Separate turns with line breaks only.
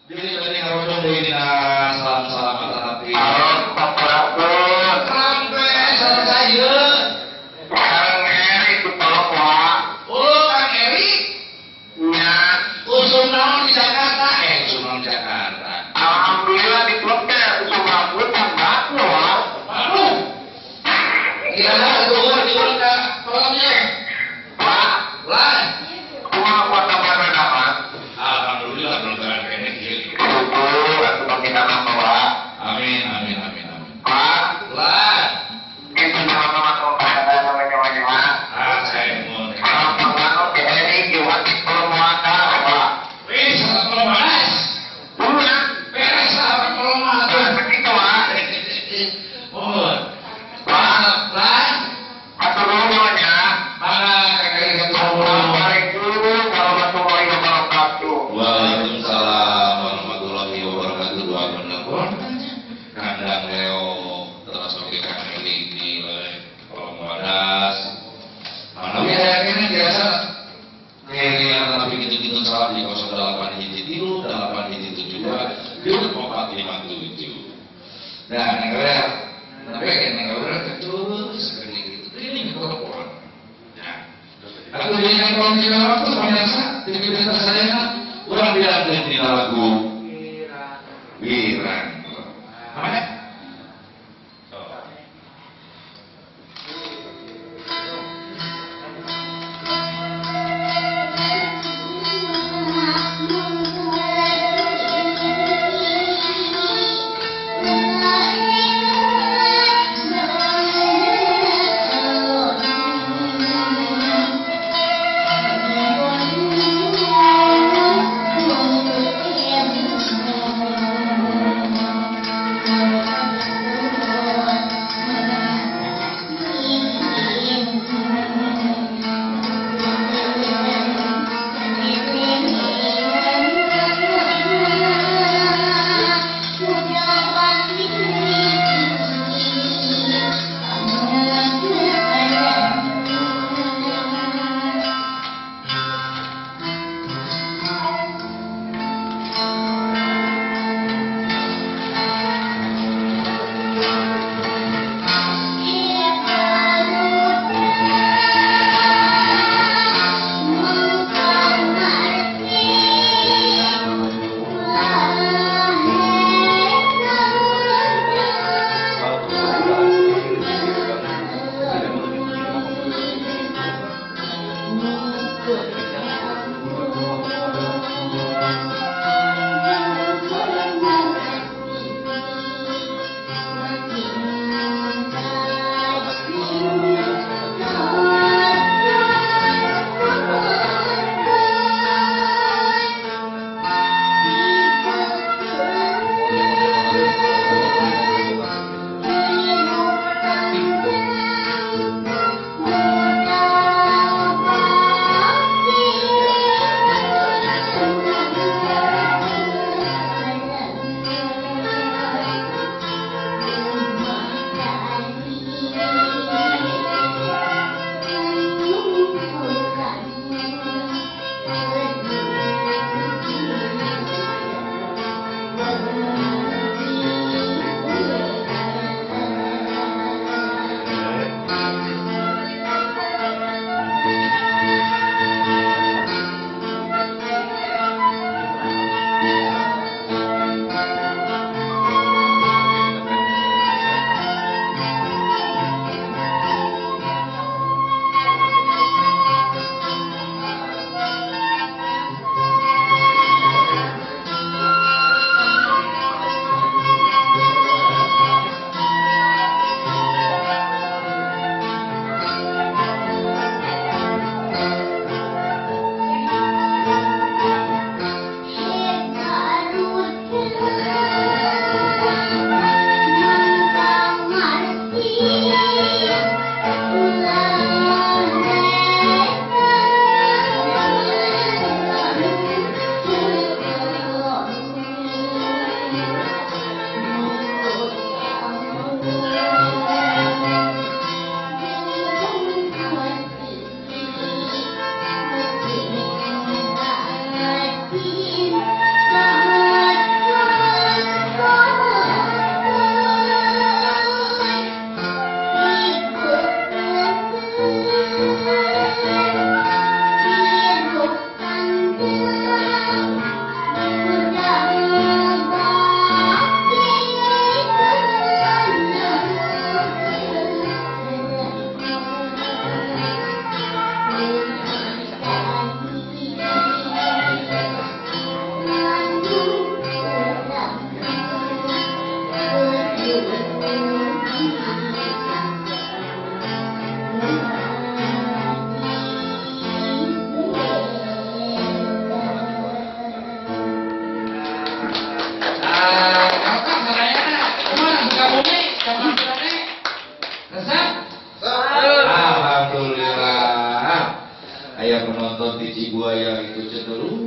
Jadi tadi ngarojong deui dina salam-salam mata hati. Sampai selesai ye.
Kang Eri itu tolong Wak.
Oh, Kang Eri.
Ya.
Usum naon di Jakarta? Usum naon Jakarta.
Alhamdulillah di klub teh usum rambut tambah Wak.
Aduh. Kira-kira itu di mana kolamnya?
Wak.
Lah.
Kumaha kuat kabar dapat?
Alhamdulillah belum kene kieu.
Syukur atuh bagi nama Wak.
Amin amin amin amin.
Wak.
Lah.
Itu nama-nama kepada namanya Wak.
Saya mau.
Kalau ke Eri jiwa di Purwaka Wak.
Wis, kalau panas.
Bukan.
Beres lah kalau mah.
Begitu Wak.
Oh.
Wak.
Lah.
Atur nuhun ya.
Mana kakek
Assalamualaikum warahmatullahi wabarakatuh.
Waalaikumsalam warahmatullahi wabarakatuh. Dua benar. Kandang Leo terus oke Kang Eli di Kolom Wadas. Mana ya ini biasa. Ini yang tapi gitu-gitu salah di 08 hiji 3 8 hiji 72 dia 457. Nah, negara tapi negara terus seperti itu. Ini telepon. Nah, aku yang kalau misalnya waktu biasa di berita saya orang bilang di lagu Wirang. Apa? menonton di Cibuaya itu cenderung